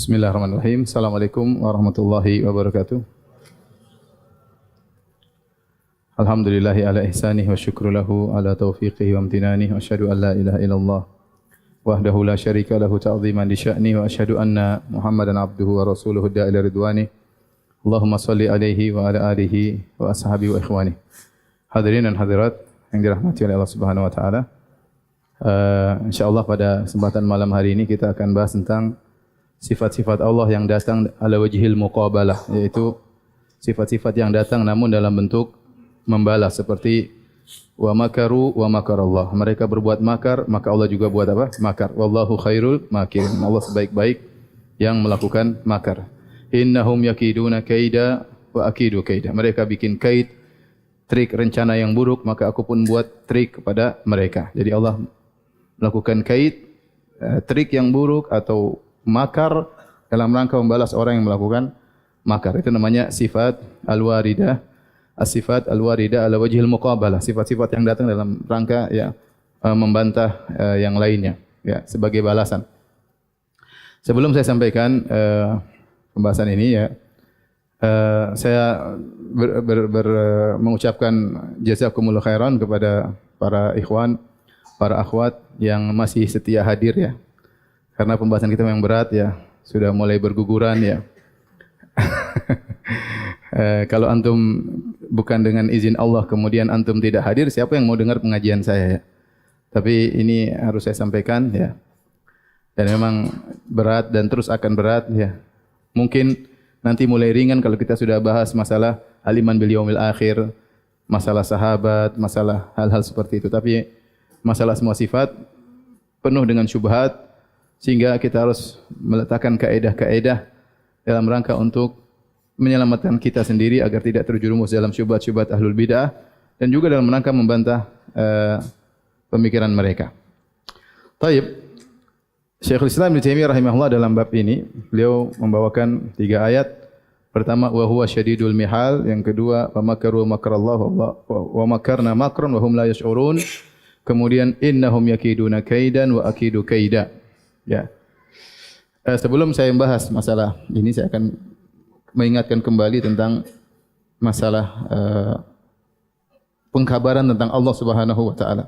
Bismillahirrahmanirrahim. Assalamualaikum warahmatullahi wabarakatuh. Alhamdulillahi ala ihsanih wa syukru lahu ala taufiqihi wa amtinanih wa asyhadu an la ilaha illallah wahdahu la syarika lahu ta'ziman li sya'ni wa asyhadu anna Muhammadan abduhu wa rasuluhu da'ila ridwani. Allahumma salli alaihi wa ala alihi wa ashabihi wa ikhwani. Hadirin dan hadirat yang dirahmati oleh Allah Subhanahu wa taala. Insyaallah pada kesempatan malam hari ini kita akan bahas tentang sifat-sifat Allah yang datang ala wajhil muqabalah, yaitu sifat-sifat yang datang namun dalam bentuk membalas, seperti wa makaru wa makarallah. Mereka berbuat makar, maka Allah juga buat apa? Makar. Wallahu khairul makirin. Allah sebaik-baik yang melakukan makar. Innahum yakiduna kaida wa akidu kaida. Mereka bikin kait, trik, rencana yang buruk, maka aku pun buat trik kepada mereka. Jadi Allah melakukan kait, trik yang buruk atau makar dalam rangka membalas orang yang melakukan makar. Itu namanya sifat al-waridah. As-sifat al-waridah ala wajhil muqabalah. Sifat-sifat yang datang dalam rangka membantah yang lainnya, ya, sebagai balasan. Sebelum saya sampaikan pembahasan ini, saya mengucapkan jazakumullah khairan kepada para ikhwan, para akhwat yang masih setia hadir, ya. Karena pembahasan kita memang berat, ya, sudah mulai berguguran, ya. Kalau antum bukan dengan izin Allah kemudian antum tidak hadir, siapa yang mau dengar pengajian saya, ya? Tapi ini harus saya sampaikan, ya. Dan memang berat dan terus akan berat, ya. Mungkin nanti mulai ringan kalau kita sudah bahas masalah aliman bil yaumil akhir, masalah sahabat, masalah hal-hal seperti itu. Tapi masalah semua sifat penuh dengan syubhat, sehingga kita harus meletakkan kaedah-kaedah dalam rangka untuk menyelamatkan kita sendiri agar tidak terjerumus dalam syubhat-syubhat ahlul bidah, dan juga dalam rangka membantah pemikiran mereka. Taib. Syekhul Islam Ibnu Taimiyah rahimahullah dalam bab ini beliau membawakan 3 ayat. Pertama, wa huwa syadidul mihal. Yang kedua, wa makaru makrallahu wa makarna makran wa hum la yash'urun. Kemudian innahum yakiduna kaidan wa akidu kaida. Ya. Sebelum saya membahas masalah ini, saya akan mengingatkan kembali tentang masalah pengkabaran tentang Allah Subhanahu wa taala.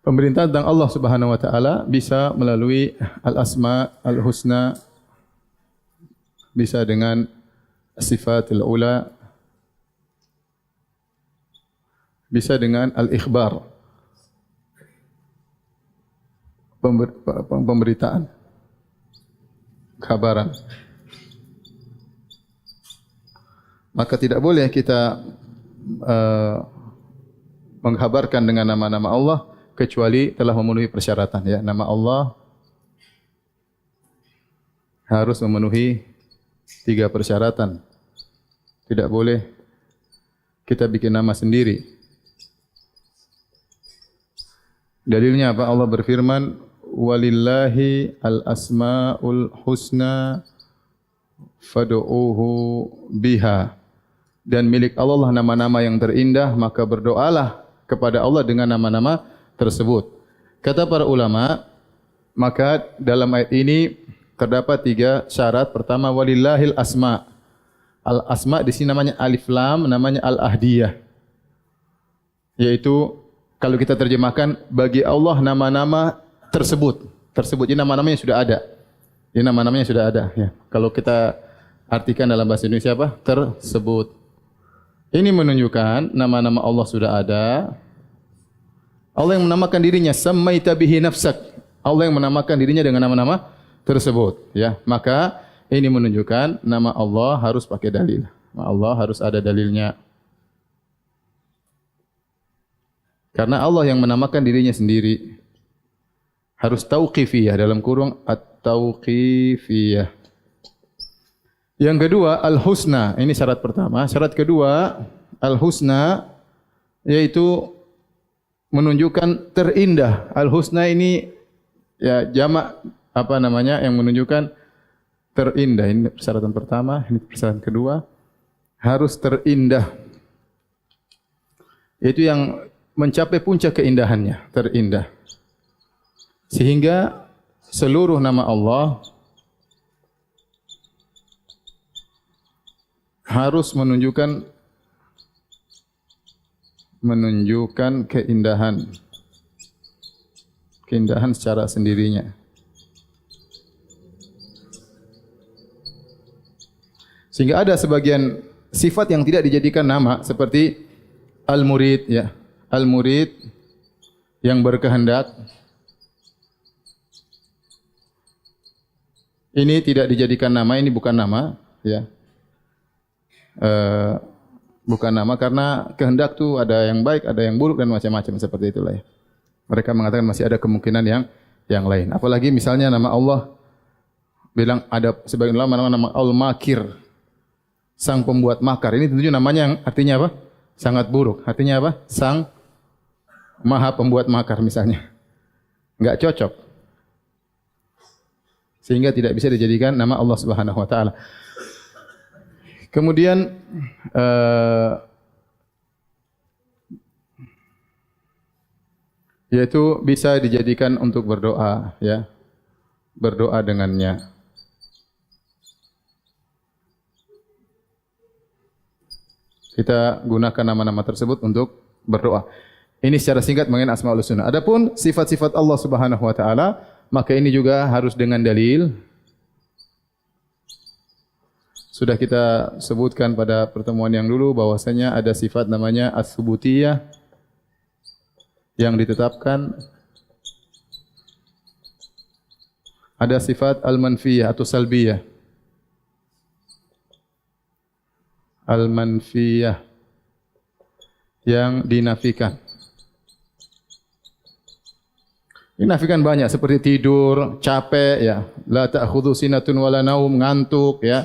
Pemerintahan tentang Allah Subhanahu wa taala bisa melalui al-asma al-husna, bisa dengan sifatul ula, bisa dengan al-ikhbar, pemberitaan, kabaran. Maka tidak boleh kita mengkhabarkan dengan nama-nama Allah kecuali telah memenuhi persyaratan, ya. Nama Allah harus memenuhi 3 persyaratan. Tidak boleh kita bikin nama sendiri. Dalilnya apa? Allah berfirman, walillahi al-asmaul husna fad'uuhu biha. Dan milik Allah lah nama-nama yang terindah, maka berdoalah kepada Allah dengan nama-nama tersebut. Kata para ulama, maka dalam ayat ini terdapat 3 syarat. Pertama, walillahil asma. Al-asma di sini namanya alif lam, namanya al-ahdiyah. Yaitu kalau kita terjemahkan, bagi Allah nama-nama tersebut. Ini nama-namanya sudah ada. Ini nama-namanya sudah ada, ya. Kalau kita artikan dalam bahasa Indonesia apa? Tersebut. Ini menunjukkan nama-nama Allah sudah ada. Allah yang menamakan dirinya, sammaita bihi nafsak. Allah yang menamakan dirinya dengan nama-nama tersebut, ya. Maka ini menunjukkan nama Allah harus pakai dalil. Allah harus ada dalilnya. Karena Allah yang menamakan dirinya sendiri. Harus tauqifiyah, dalam kurung at-tauqifiyah. Yang kedua, al-husna. Ini syarat pertama. Syarat kedua, al-husna, yaitu menunjukkan terindah. Al-husna ini, ya, jamak yang menunjukkan terindah. Ini persyaratan pertama, ini persyaratan kedua. harus terindah. Itu yang mencapai puncak keindahannya, terindah. Sehingga seluruh nama Allah harus menunjukkan keindahan secara sendirinya. Sehingga ada sebagian sifat yang tidak dijadikan nama seperti al-murid ya. Al-murid yang berkehendak ini tidak dijadikan nama, ini bukan nama ya. Bukan nama karena kehendak tu ada yang baik, ada yang buruk dan macam-macam seperti itulah ya. Mereka mengatakan masih ada kemungkinan yang lain. Apalagi misalnya nama Allah bilang ada sebagian ulama nama Al-Makir, sang pembuat makar. Ini tentunya namanya yang artinya apa? Sangat buruk. Artinya apa? Sang Maha pembuat makar misalnya. Enggak cocok. Sehingga tidak bisa dijadikan nama Allah Subhanahu wa taala. Kemudian yaitu bisa dijadikan untuk berdoa ya. Berdoa dengannya. Kita gunakan nama-nama tersebut untuk berdoa. Ini secara singkat mengenai Asmaul Husna. Adapun sifat-sifat Allah Subhanahu wa taala, maka ini juga harus dengan dalil. Sudah kita sebutkan pada pertemuan yang dulu bahwasanya ada sifat namanya As-Subutiyah yang ditetapkan. Ada sifat Al-Manfiyah atau Salbiyah. Al-Manfiyah yang dinafikan. Dinafikan banyak seperti tidur, capek ya, la ta'khudhu sinatun wala naum, ngantuk ya.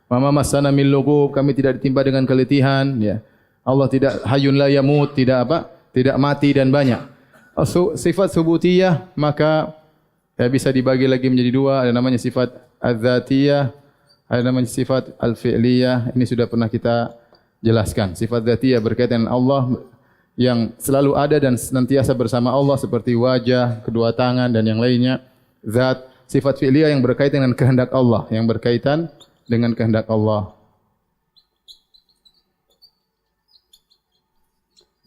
Mama masana min lughub, kami tidak ditimpa dengan keletihan ya. Allah tidak hayyun la yamut, tidak apa? Tidak mati dan banyak. Sifat subutiyah maka ya, bisa dibagi lagi menjadi dua, ada namanya sifat az-zatiyah, ada namanya sifat al-fi'liyah. Ini sudah pernah kita jelaskan. Sifat zatiyah berkaitan dengan Allah yang selalu ada dan senantiasa bersama Allah seperti wajah, kedua tangan dan yang lainnya. Zat, sifat fi'liyah yang berkaitan dengan kehendak Allah, yang berkaitan dengan kehendak Allah.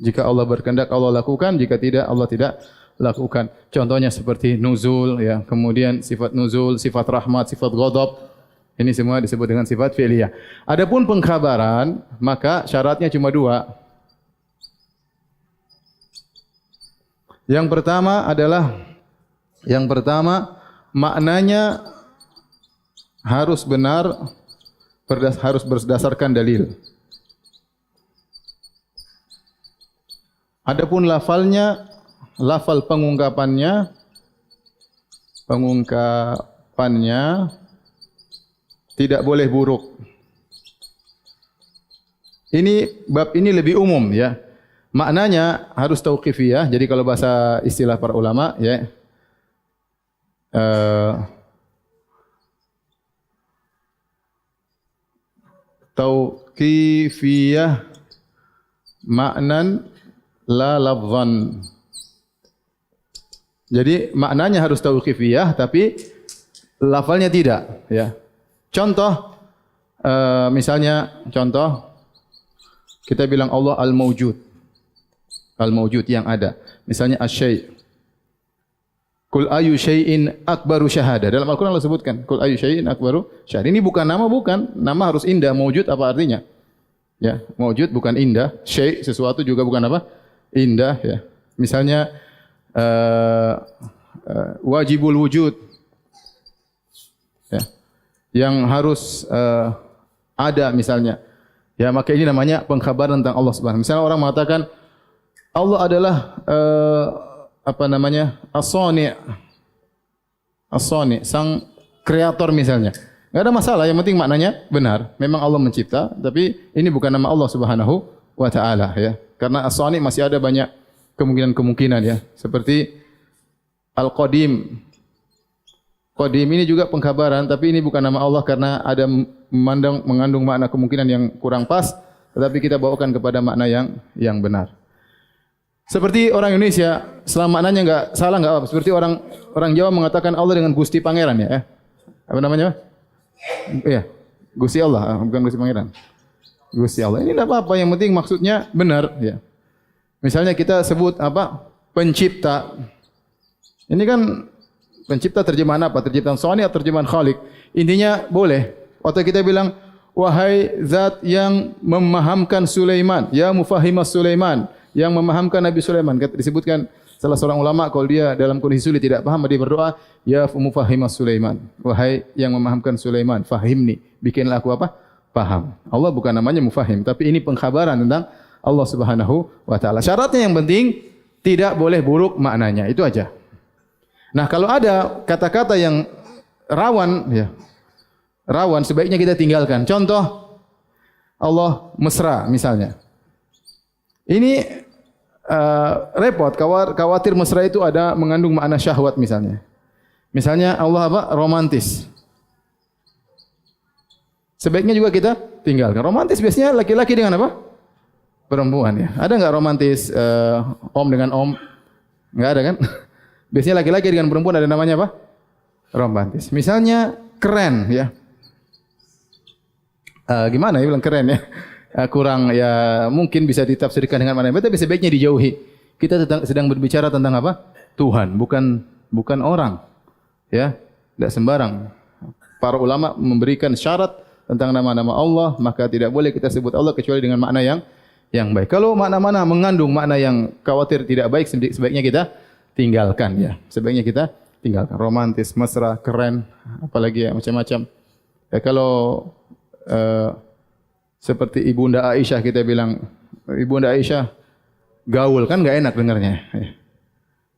Jika Allah berkehendak Allah lakukan, jika tidak Allah tidak lakukan. Contohnya seperti nuzul ya, kemudian sifat nuzul, sifat rahmat, sifat ghadab. Ini semua disebut dengan sifat fi'liyah. Adapun pengkhabaran, maka syaratnya cuma dua. Yang pertama maknanya harus benar, harus berdasarkan dalil. Adapun lafalnya, lafal pengungkapannya tidak boleh buruk. Ini bab ini lebih umum ya. Maknanya harus tauqifiyah. Jadi kalau bahasa istilah para ulama ya, tauqifiyah maknan la lafzan. Jadi maknanya harus tauqifiyah tapi lafalnya tidak ya. Contoh misalnya contoh kita bilang Allah al-mawjud. Al-mawjud yang ada. Misalnya asy-syai'. Qul ayu syai'in akbaru syahada. Dalam Al-Qur'an Allah sebutkan, qul ayu syai'in akbaru syahada. Ini bukan nama, bukan. Nama harus indah. Mawjud apa artinya? Ya, mawjud bukan indah. Syai' sesuatu juga bukan apa? Indah ya. Misalnya wajibul wujud. Ya. Yang harus ada misalnya. Ya, maka ini namanya pengkhabaran tentang Allah Subhanahu. Misalnya orang mengatakan Allah adalah as-sani', sang kreator misalnya. Enggak ada masalah, yang penting maknanya benar. Memang Allah mencipta, tapi ini bukan nama Allah Subhanahu wa taala ya. Karena as-sani' masih ada banyak kemungkinan-kemungkinan ya. Seperti al-qadim. Qadim ini juga pengkhabaran, tapi ini bukan nama Allah karena ada mengandung makna kemungkinan yang kurang pas, tetapi kita bawakan kepada makna yang benar. Seperti orang Indonesia, selama maknanya enggak salah enggak apa. Seperti orang Jawa mengatakan Allah dengan Gusti Pangeran ya. Apa namanya? Iya. Gusti Allah, bukan Gusti Pangeran. Gusti Allah. Ini tidak apa-apa, yang penting maksudnya benar ya. Misalnya kita sebut apa? Pencipta. Ini kan pencipta terjemahan apa? Terjemahan Sani atau terjemahan Khalik? Intinya boleh. Atau kita bilang wahai zat yang memahamkan Sulaiman, ya mufahimas Sulaiman, yang memahamkan Nabi Sulaiman. Disebutkan salah seorang ulama kalau dia dalam kondisi sulit tidak paham dia berdoa, ya mufahimas Sulaiman. Wahai yang memahamkan Sulaiman, fahimni, bikinlah aku apa? Paham. Allah bukan namanya mufahim, tapi ini pengkhabaran tentang Allah Subhanahu wa taala. Syaratnya yang penting tidak boleh buruk maknanya. Itu aja. Nah, kalau ada kata-kata yang rawan ya. Rawan sebaiknya kita tinggalkan. Contoh Allah mesra misalnya. Ini repot, khawatir mesra itu ada mengandung makna syahwat misalnya. Misalnya Allah apa? Romantis. Sebaiknya juga kita tinggalkan. Romantis biasanya laki-laki dengan apa? Perempuan ya. Ada enggak romantis om dengan om? Enggak ada kan? Biasanya laki-laki dengan perempuan ada namanya apa? Romantis. Misalnya keren ya. Gimana ya bilang keren ya? Kurang ya mungkin bisa ditafsirkan dengan mana, tapi sebaiknya dijauhi. Kita sedang berbicara tentang apa? Tuhan, bukan orang. Ya, tidak sembarang. Para ulama memberikan syarat tentang nama-nama Allah, maka tidak boleh kita sebut Allah kecuali dengan makna yang baik. Kalau makna-makna mengandung makna yang khawatir tidak baik, sebaiknya kita tinggalkan ya. Sebaiknya kita tinggalkan. Romantis, mesra, keren, apalagi ya macam-macam. Ya, kalau seperti Ibunda Aisyah kita bilang, Ibunda Aisyah gaul kan enggak enak dengarnya.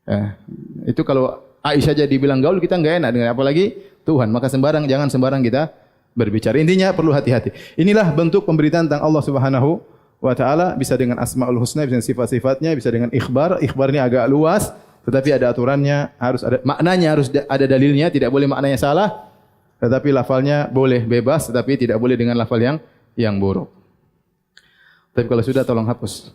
Ya. Itu kalau Aisyah jadi bilang gaul kita enggak enak dengar, apalagi Tuhan. Maka jangan sembarang kita berbicara. Intinya perlu hati-hati. Inilah bentuk pemberitaan tentang Allah Subhanahu wa taala, bisa dengan Asmaul Husna, bisa dengan sifat-sifatnya, bisa dengan ikhbar. Ikhbar ini agak luas, tetapi ada aturannya, harus ada maknanya, harus ada dalilnya, tidak boleh maknanya salah. Tetapi lafalnya boleh bebas, tetapi tidak boleh dengan lafal yang buruk. Tapi kalau sudah tolong hapus.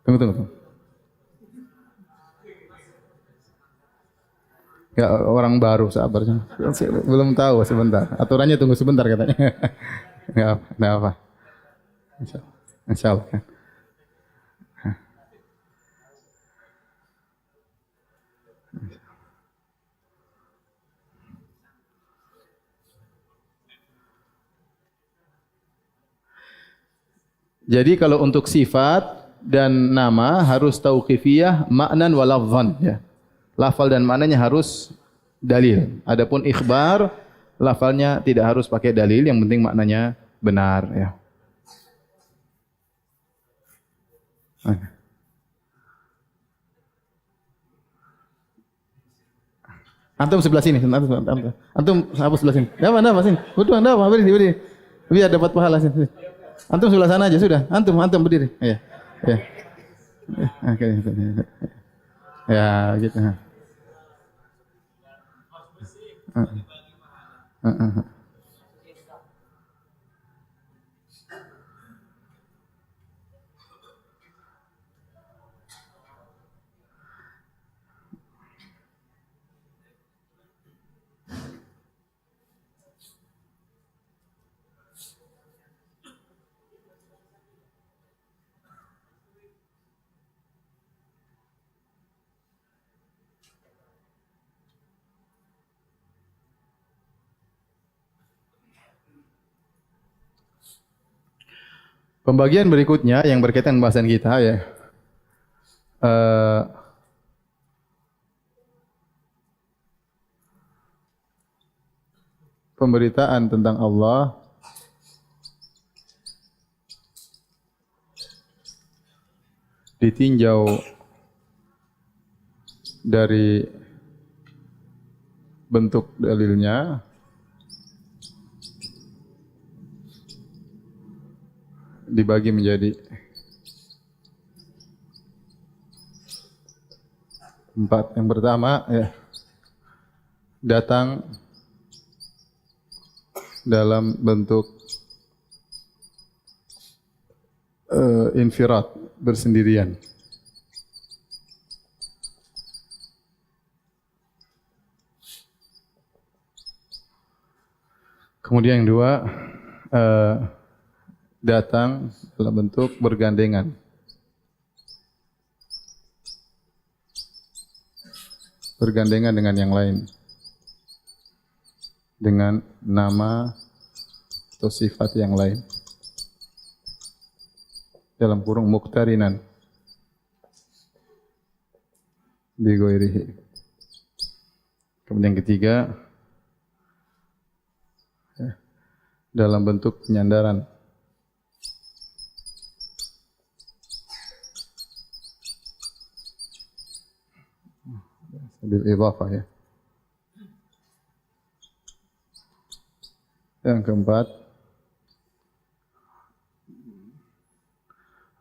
Tunggu. Ya, orang baru sabar. Belum tahu sebentar. Aturannya tunggu sebentar katanya. Enggak apa. Insyaallah. Jadi kalau untuk sifat dan nama harus tauqifiyah ma'nan wa lafzan ya. Lafal dan maknanya harus dalil. Adapun ikhbar, lafalnya tidak harus pakai dalil, yang penting maknanya benar ya. Antum sebelah sini, antum hapus sebelah sini. Apa sini? Butuh Anda apa? Berdiri. Biar dapat pahala sini. Antum sebelah sana aja sudah. Antum berdiri. Ya. Oke. Ya, gitu. Pembagian berikutnya yang berkaitan dengan bahasan kita ya. Pemberitaan tentang Allah ditinjau dari bentuk dalilnya, dibagi menjadi Empat. Yang pertama ya, datang dalam bentuk infirad, bersendirian. Kemudian yang dua, datang dalam bentuk bergandengan. Bergandengan dengan yang lain. Dengan nama atau sifat yang lain. Dalam kurung muqtarinan. Bi ghairihi. Kemudian yang ketiga, dalam bentuk penyandaran. Bil idhafah ya. Yang keempat,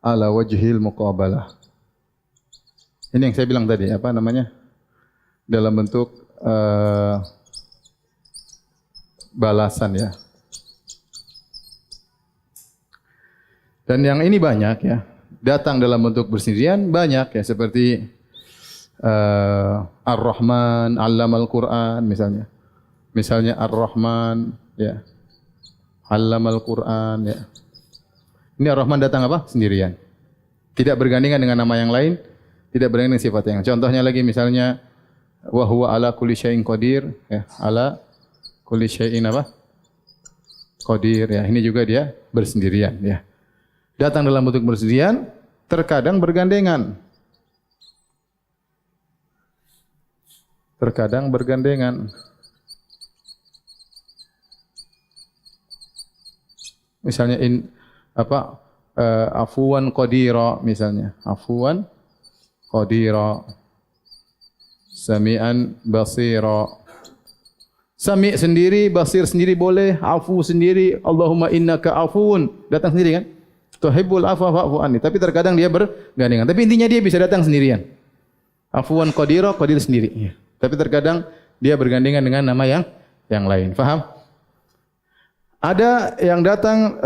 ala wajhil muqabalah. Ini yang saya bilang tadi, apa namanya? Dalam bentuk balasan ya. Dan yang ini banyak ya. Datang dalam bentuk bersendirian banyak ya, seperti Ar-Rahman, Allamal Quran misalnya. Misalnya Ar-Rahman ya. Allamal Quran ya. Ini Ar-Rahman datang apa? Sendirian. Tidak bergandengan dengan nama yang lain, tidak bergandengan dengan sifat yang lain. Contohnya lagi misalnya wa huwa ala kulli syai'in qadir ya. Ala kulli syai'in apa? Qadir ya. Ini juga dia bersendirian ya. Datang dalam bentuk bersendirian, terkadang bergandengan. Terkadang bergandengan. Misalnya afuwan qadira misalnya. Afuwan qadira. Sami'an basira. Sami' sendiri, basir sendiri boleh, afu sendiri, Allahumma innaka afuun. Datang sendiri kan? Tuhibbul afwa fa'fu anni. Tapi terkadang dia bergandengan. Tapi intinya dia bisa datang sendirian. Afuwan qadira, qadir sendiri. Ya. Tapi terkadang dia bergandengan dengan nama yang lain. Faham? Ada yang datang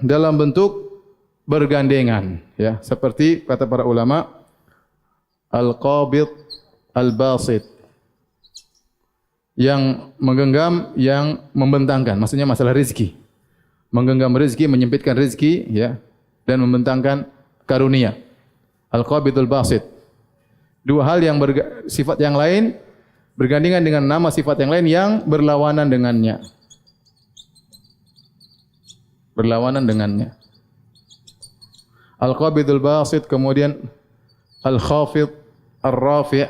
dalam bentuk bergandengan, ya, seperti kata para ulama, al-qabid, al-basit, yang menggenggam, yang membentangkan. Maksudnya masalah rezeki, menggenggam rezeki, menyempitkan rezeki, ya, dan membentangkan karunia. Al-qabidul basit. Dua hal yang sifat yang lain bergandengan dengan nama sifat yang lain yang berlawanan dengannya. Berlawanan dengannya. Al-qabidul basit, kemudian al-khafid, ar-rafi',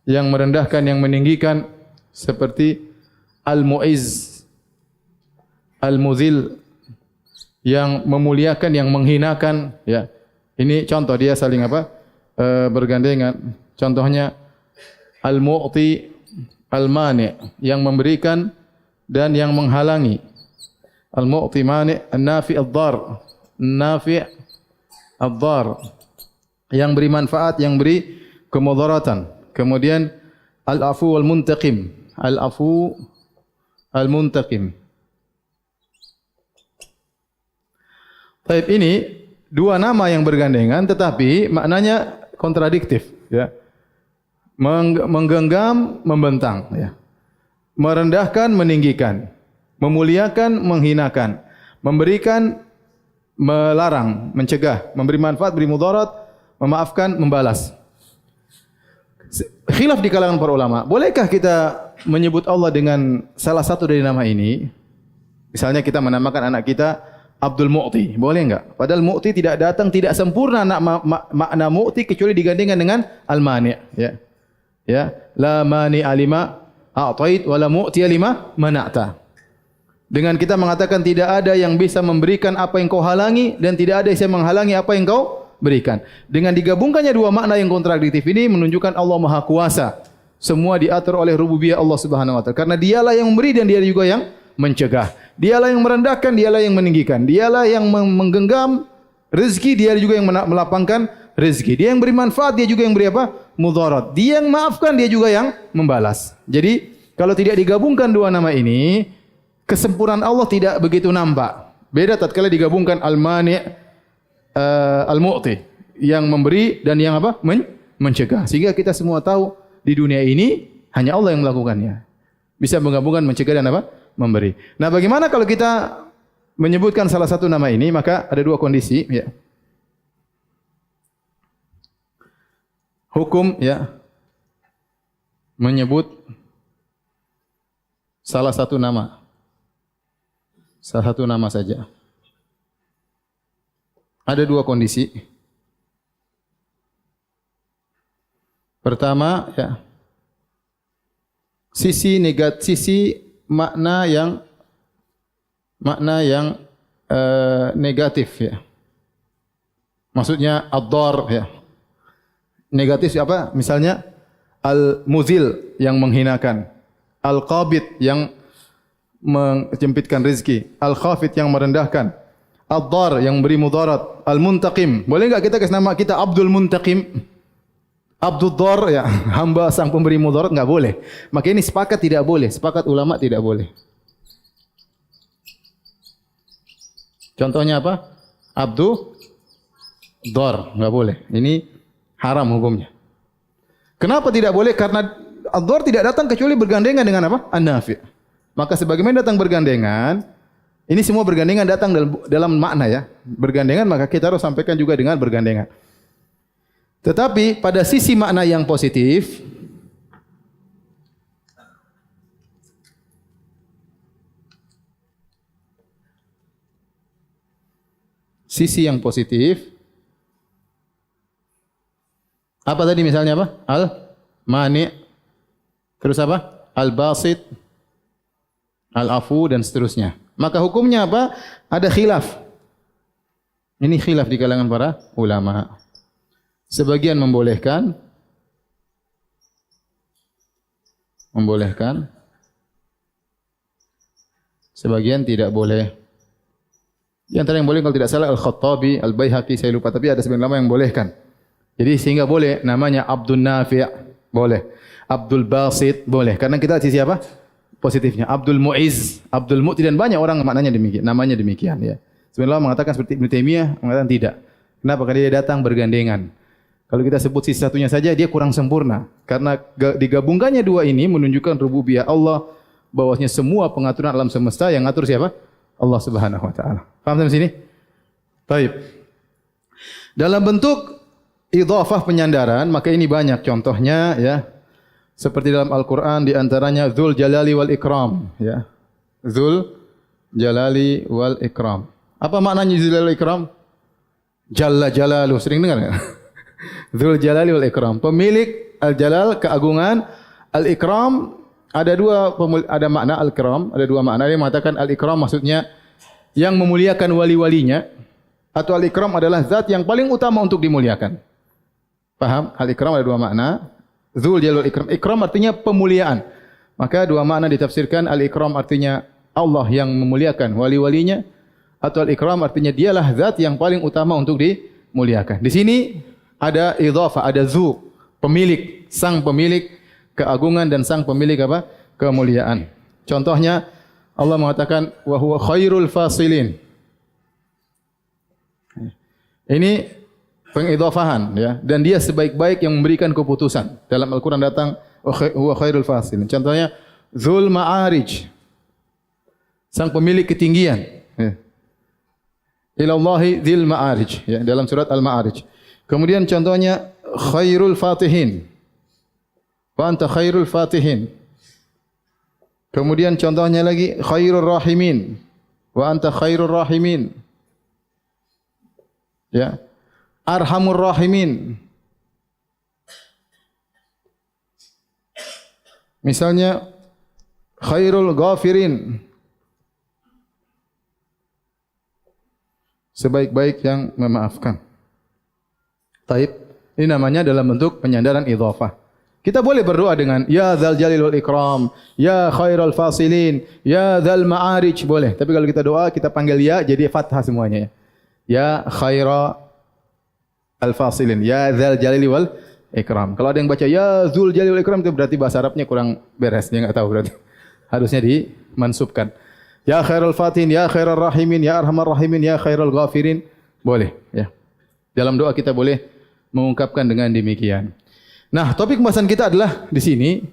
yang merendahkan, yang meninggikan, seperti al-mu'izz, al-muzil, yang memuliakan, yang menghinakan, ya. Ini contoh dia saling apa? Bergandengan. Contohnya al-mu'ti, al-mani', yang memberikan dan yang menghalangi. Al-mu'ti mani', an-nafi' ad-dar. Nafi' ad-dar, yang beri manfaat, yang beri kemudaratan. Kemudian al-afu wal muntaqim. Al-afu al-muntaqim. Baik, ini dua nama yang bergandengan tetapi maknanya kontradiktif, ya. Menggenggam, membentang, ya. Merendahkan, meninggikan. Memuliakan, menghinakan. Memberikan, melarang, mencegah. Memberi manfaat, beri mudarat, memaafkan, membalas. Khilaf di kalangan para ulama. Bolehkah kita menyebut Allah dengan salah satu dari nama ini? Misalnya kita menamakan anak kita Abdul Mu'ti, boleh enggak? Padahal Mu'ti tidak datang, tidak sempurna makna Mu'ti kecuali digandingkan dengan Al-Mani', ya. Ya, la mani alima a'tait wa la mu'ti lima mana'ta. Dengan kita mengatakan tidak ada yang bisa memberikan apa yang kau halangi dan tidak ada yang bisa menghalangi apa yang kau berikan. Dengan digabungkannya dua makna yang kontradiktif ini menunjukkan Allah Maha Kuasa. Semua diatur oleh rububiyah Allah Subhanahu wa taala. Karena dialah yang memberi dan dia juga yang mencegah. Dialah yang merendahkan, dialah yang meninggikan. Dialah yang menggenggam rezeki, dia juga yang melapangkan rezeki. Dia yang beri manfaat, dia juga yang beri apa? Mudarat. Dia yang maafkan, dia juga yang membalas. Jadi kalau tidak digabungkan dua nama ini, kesempurnaan Allah tidak begitu nampak. Beda tatkala digabungkan Al-Mani', Al-Mu'ti, yang memberi dan yang apa? Mencegah. Sehingga kita semua tahu di dunia ini hanya Allah yang melakukannya. Bisa menggabungkan mencegah dan apa? Memberi. Nah, bagaimana kalau kita menyebutkan salah satu nama ini? Maka ada dua kondisi, ya. Hukum, ya, menyebut salah satu nama. Salah satu nama saja. Ada dua kondisi. Pertama, ya, sisi makna yang negatif, ya. Maksudnya ad-dar, ya. Negatif apa? Misalnya al-muzil yang menghinakan, al-qabid yang menjempitkan rezeki, al-khafid yang merendahkan, ad-dar yang beri mudarat, al-muntaqim. Boleh enggak kita kasih nama kita Abdul Muntaqim? Abdul Dar, ya, hamba sang pemberi mudarat, enggak boleh. Maka ini sepakat tidak boleh, sepakat ulama tidak boleh. Contohnya apa? Abdul Dar, enggak boleh. Ini haram hukumnya. Kenapa tidak boleh? Karena ad-dar tidak datang kecuali bergandengan dengan apa? An-nafi'. Maka sebagaimana datang bergandengan, ini semua bergandengan datang dalam makna, ya. Bergandengan, maka kita harus sampaikan juga dengan bergandengan. Tetapi pada sisi makna yang positif, sisi yang positif, apa tadi misalnya apa? Al-Mani', terus apa? Al-Basit, Al-Afu, dan seterusnya. Maka hukumnya apa? Ada khilaf. Ini khilaf di kalangan para ulama. Sebagian membolehkan, sebagian tidak boleh. Di antara yang boleh kalau tidak salah Al-Khattabi, Al-Baihaqi, saya lupa, tapi ada sebagian ulama yang bolehkan. Jadi sehingga boleh namanya Abdul Nafi', boleh. Abdul Basit, boleh. Karena kita sisi apa? Positifnya. Abdul Mu'izz, Abdul Mu'ti, dan banyak orang maknanya demikian, namanya demikian, ya. Sebenarnya Allah mengatakan seperti Ibnu Taimiyah mengatakan tidak. Kenapa? Karena dia datang bergandengan. Kalau kita sebut sisi satunya saja, dia kurang sempurna. Karena digabungkannya dua ini menunjukkan rububiyah Allah, bahwasanya semua pengaturan alam semesta yang ngatur siapa? Allah Subhanahu wa taala. Paham sampai sini? Baik. Dalam bentuk idhafah penyandaran, maka ini banyak contohnya, ya. Seperti dalam Al-Qur'an di antaranya Dzul Jalali wal Ikram, ya. Dzul Jalali wal Ikram. Apa maknanya Dzul Jalali wal Ikram? Jalla Jalaluh, sering dengar enggak? Dzul Jalali wal Ikram, pemilik Al-Jalal, keagungan. Al-Ikram ada makna Al-Ikram, ada dua makna. Dia mengatakan Al-Ikram maksudnya yang memuliakan wali-walinya, atau Al-Ikram adalah zat yang paling utama untuk dimuliakan. Paham? Al-Ikram ada dua makna. Dzul Jalal wal Ikram. Ikram artinya pemuliaan. Maka dua makna ditafsirkan. Al-Ikram artinya Allah yang memuliakan wali-walinya, atau Al-Ikram artinya dialah zat yang paling utama untuk dimuliakan. Di sini ada idhafah, ada zu, pemilik, sang pemilik keagungan dan sang pemilik apa? Kemuliaan. Contohnya Allah mengatakan wa huwa khairul fasilin. Ini pengidhafahan, ya, dan dia sebaik-baik yang memberikan keputusan. Dalam Al-Qur'an datang huwa khairul fasilin. Contohnya Dzul Ma'arij, sang pemilik ketinggian. Ya. Ilallahi dzil ma'arij, ya, dalam surat Al-Ma'arij. Kemudian contohnya khairul fatihin. Wa anta khairul fatihin. Kemudian contohnya lagi khairur rahimin. Wa anta khairur rahimin. Ya. Arhamur rahimin. Misalnya khairul ghafirin. Sebaik-baik yang memaafkan. Taib. Ini namanya dalam bentuk penyandaran idhafah. Kita boleh berdoa dengan ya dzal jalil wal ikram, ya khairal fasilin, ya dzal ma'arij, boleh. Tapi kalau kita doa kita panggil ya jadi fathah semuanya, ya. Ya khaira al-fasilin. Ya dzal jalali wal ikram. Kalau ada yang baca ya dzul jalali wal ikram itu berarti bahasa Arabnya kurang beres, dia enggak tahu berarti. Harusnya dimansubkan. Ya khairal fatin, ya khairal rahimin, ya arhamar rahimin, ya khairal ghafirin. Boleh, ya. Dalam doa kita boleh mengungkapkan dengan demikian. Nah, topik pembahasan kita adalah di sini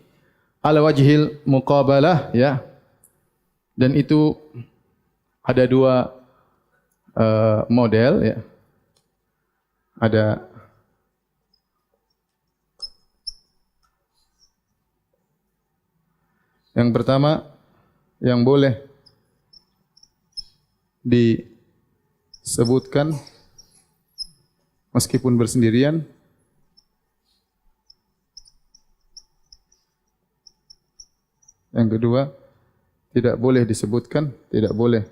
ala wajhil muqabalah, ya. Dan itu ada dua model, ya. Ada yang pertama yang boleh disebutkan meskipun bersendirian. Yang kedua, tidak boleh disebutkan, tidak boleh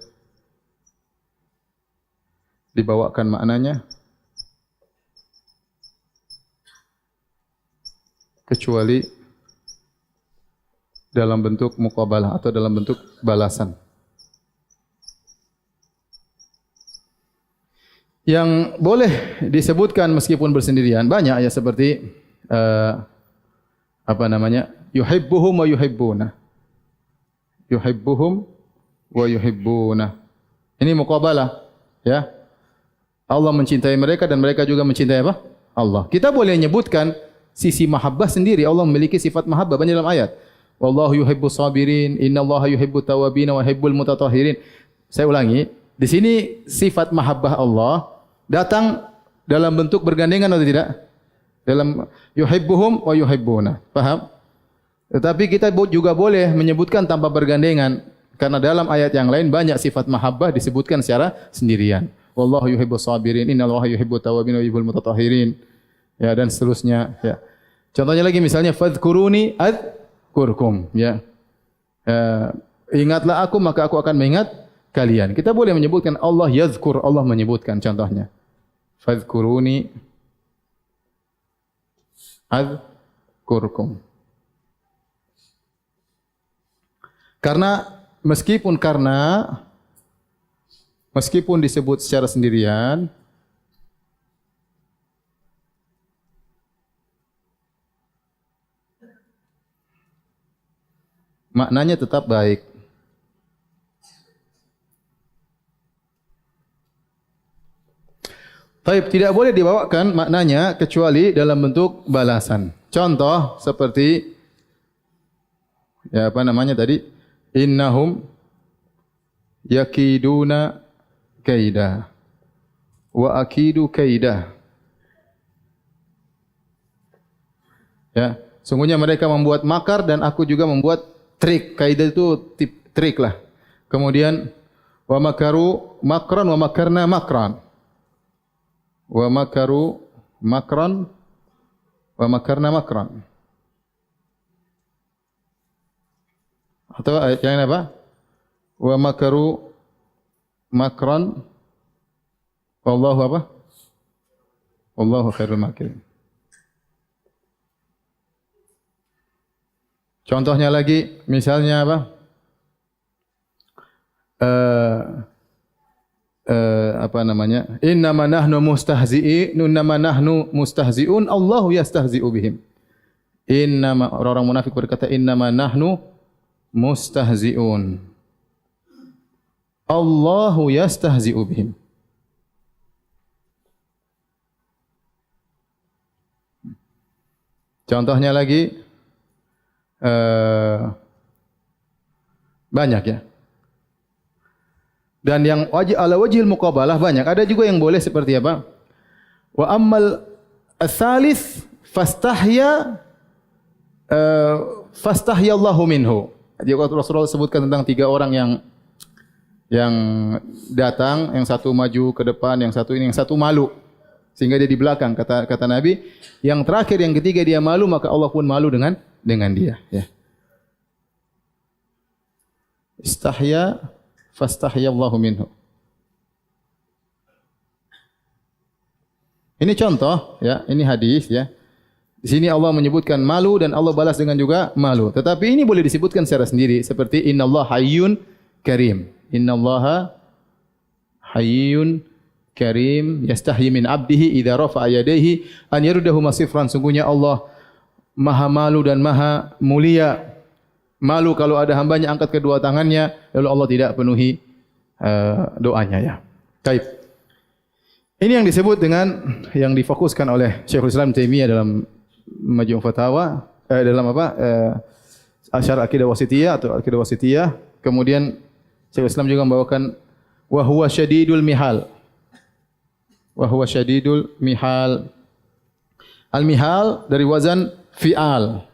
dibawakan maknanya kecuali dalam bentuk muqabalah atau dalam bentuk balasan. Yang boleh disebutkan meskipun bersendirian banyak ya, seperti yuhibbuhum wa yuhibbuna. Yuhibbuhum wa yuhibbuna. Ini muqabalah, ya. Allah mencintai mereka dan mereka juga mencintai apa? Allah. Kita boleh menyebutkan sisi mahabbah sendiri. Allah memiliki sifat mahabbah banyak dalam ayat. Wallahu yuhibbus sabirin, innallaha yuhibbut tawwabin wa yuhibbul mutatahhirin. Saya ulangi, di sini sifat mahabbah Allah datang dalam bentuk bergandengan atau tidak? Dalam yuhibbuhum wa yuhibbuna. Paham? Tetapi kita juga boleh menyebutkan tanpa bergandengan, karena dalam ayat yang lain banyak sifat mahabbah disebutkan secara sendirian. Wallahu yuhibbus sabirin, innallaha yuhibbut tawwabin wa yuhibbul mutatahhirin. Ya, dan seterusnya, ya. Contohnya lagi misalnya fadhkuruni adzkurkum, ya. Ingatlah aku maka aku akan mengingat kalian. Kita boleh menyebutkan Allah yazkur, Allah menyebutkan contohnya. Fadhkuruni adzkurkum. Meskipun disebut secara sendirian, maknanya tetap baik. Taib, tidak boleh dibawakan maknanya kecuali dalam bentuk balasan. Contoh seperti tadi? Innahum yakiduna kaida wa akidu kaida. Ya, sungguhnya mereka membuat makar dan aku juga membuat trik. Kaidah itu trik lah. Kemudian wa makaru makran wa makarna makran. Wa makaru makran wa makarna makran. Atau ayat yang apa? Wa makaru makran wallahu apa? Wallahu khairul makirin. Contohnya lagi, misalnya apa? Innama nahnu mustahzi'un, Allahu yastahzi'u bihim. Orang munafik berkata innama nahnu mustahzi'un, Allahu yastahzi'u bihim. Contohnya lagi banyak ya. Dan yang ala wajhil muqabalah banyak. Ada juga yang boleh seperti apa? Wa ammal ats-tsalits fastahya Allahu minhu. Jadi Rasulullah sebutkan tentang 3 orang yang datang, yang satu maju ke depan, yang satu malu. Sehingga dia di belakang. Kata Nabi, yang terakhir, yang ketiga dia malu, maka Allah pun malu dengan dia. Ya. Istahya fastahya Allahu minhu. Ini contoh, ya, ini hadis, ya. Di sini Allah menyebutkan malu dan Allah balas dengan juga malu. Tetapi ini boleh disebutkan secara sendiri, seperti innallaha hayyun karim. Innallaha hayyun karim yastahyi min 'abdihi idza rafa'a yadayhi an yaruddahu masifran. Sungguhnya Allah Maha malu dan Maha mulia. Malu kalau ada hambanya angkat kedua tangannya lalu Allah tidak penuhi doanya ya. Baik. Ini yang disebut dengan yang difokuskan oleh Syekhul Islam Taimiyah dalam Majmu' Fatawa dalam Asyar Aqidah Wasithiyah atau Aqidah Wasithiyah. Kemudian Syekhul Islam juga membawakan wa huwa syadidul mihal. Wa huwa syadidul mihal. Al-mihal dari wazan fi'al.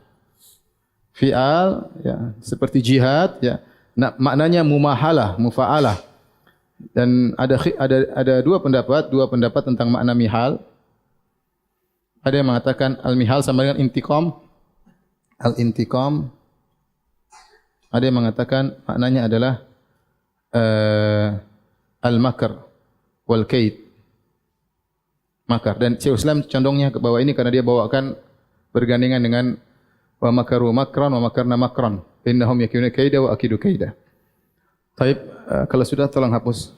Fi'al ya, seperti jihad ya. Maknanya mumahalah, mufa'alah. Dan ada dua pendapat tentang makna mihal. Ada yang mengatakan al-mihal sama dengan intiqam. Al-intiqam. Ada yang mengatakan maknanya adalah al-makr wal kaid. Makar. Dan Syekh Islam condongnya ke bawah ini karena dia bawakan bergandengan dengan wa makaru makran wa makarna makran. Innahum yakiduna kaida wa akidu kaida. Baik, kalau sudah tolong hapus.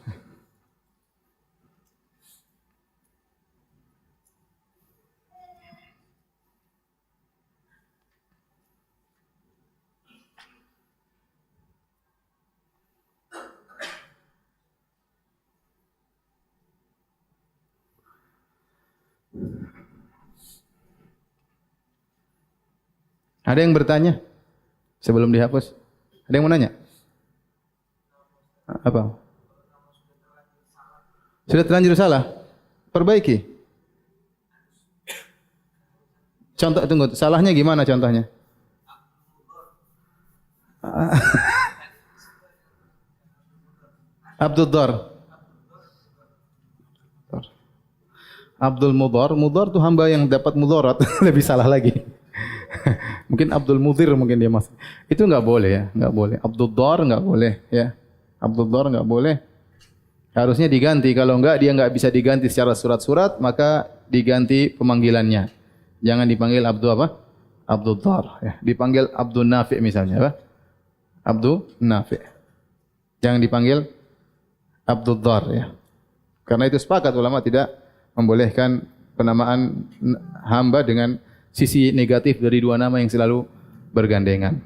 Ada yang bertanya sebelum dihapus? Ada yang mau nanya? Apa? Sudah terlanjur salah? Perbaiki. Contoh, tunggu. Salahnya gimana contohnya? Abdul Dar. Abdul Mudhar. Mudhar itu hamba yang dapat mudarat. Lebih salah lagi. Mungkin Abdul Mudhir mungkin dia masuk. Itu enggak boleh ya, enggak boleh. Abdul Dar enggak boleh ya. Abdul Dar enggak boleh. Harusnya diganti. Kalau enggak dia enggak bisa diganti secara surat-surat, maka diganti pemanggilannya. Jangan dipanggil Abdul apa? Abdul Dar ya. Dipanggil Abdul Nafi misalnya apa? Abdul Nafi. Jangan dipanggil Abdul Dar ya. Karena itu sepakat ulama tidak membolehkan penamaan hamba dengan sisi negatif dari dua nama yang selalu bergandengan.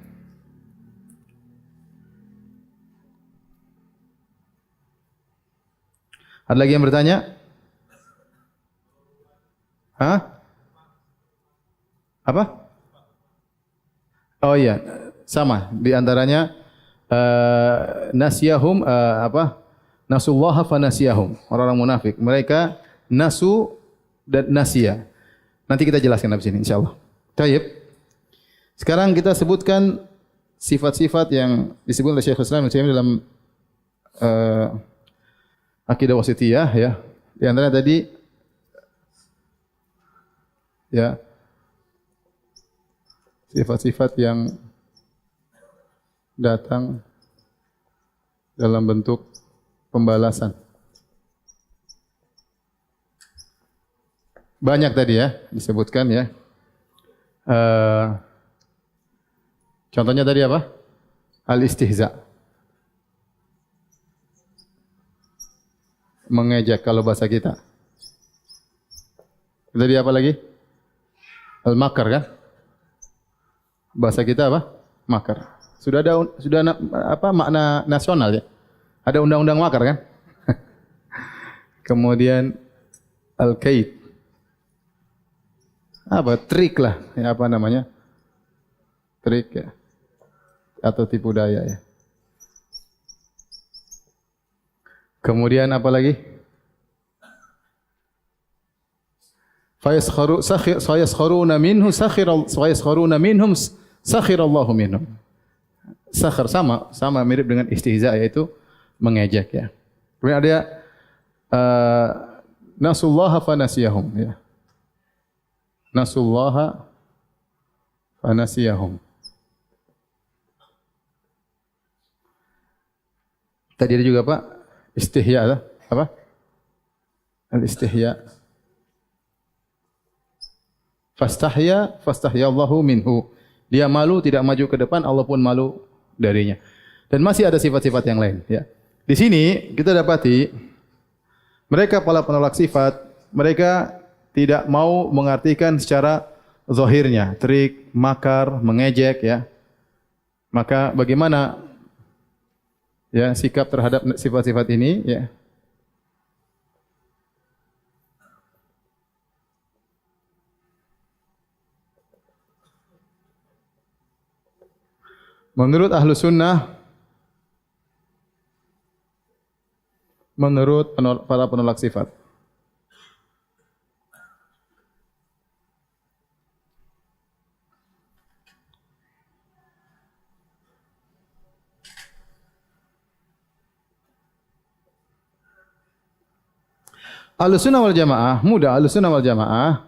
Ada lagi yang bertanya? Hah? Apa? Oh iya, sama. Di antaranya nasyahum Nasullaha fa nasyahum. Orang-orang munafik, mereka nasu dan nasya. Nanti kita jelaskan habis ini insyaallah. Baik. Sekarang kita sebutkan sifat-sifat yang disebut oleh Syekhul Islam dalam Aqidah Wasithiyah ya. Di antara tadi ya sifat-sifat yang datang dalam bentuk pembalasan. Banyak tadi ya disebutkan ya. Contohnya tadi apa? Al-istihza. Mengejek kalau bahasa kita. Tadi apa lagi? Al-makar kan? Bahasa kita apa? Makar. Sudah apa makna nasional ya? Ada undang-undang makar kan? Kemudian al-kaid. Apa trik lah ya, apa namanya trik ya atau tipu daya ya. Kemudian apa lagi? Fayaskharuna minhu sakhirallahu minhum. Sakhir sama mirip dengan istihza yaitu mengejek ya. Kemudian ada nasullaha fa nasiyahum ya. Nasullaha fa nasiyahum. Tadi ada juga Pak istihya apa? Al-istihya. Fastahya Allahu minhu. Dia malu tidak maju ke depan, Allah pun malu darinya. Dan masih ada sifat-sifat yang lain ya. Di sini kita dapati Mereka para penolak sifat, mereka tidak mau mengartikan secara zahirnya, trik, makar, mengejek ya. Maka bagaimana ya sikap terhadap sifat-sifat ini ya? Menurut ahlu sunnah, menurut para penolak sifat, ahlu sunnah wal jamaah, ahlu sunnah wal jamaah,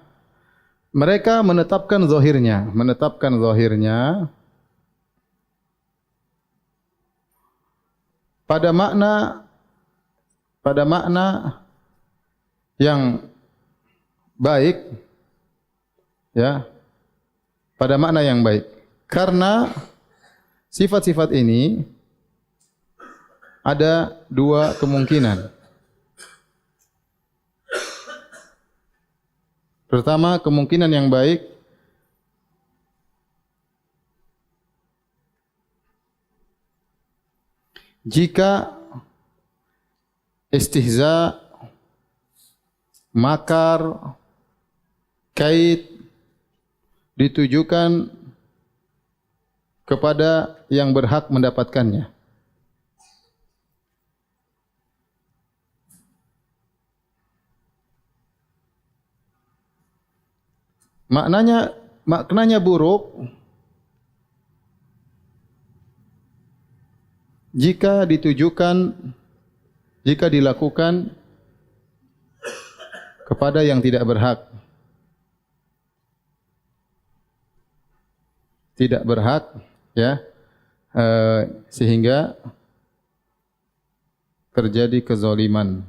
mereka menetapkan zahirnya pada makna yang baik ya, pada makna yang baik. Karena sifat-sifat ini ada dua kemungkinan. Pertama, kemungkinan yang baik jika istihza, makar, kait ditujukan kepada yang berhak mendapatkannya. Maknanya buruk jika dilakukan kepada yang tidak berhak. Tidak berhak ya, sehingga terjadi kezaliman.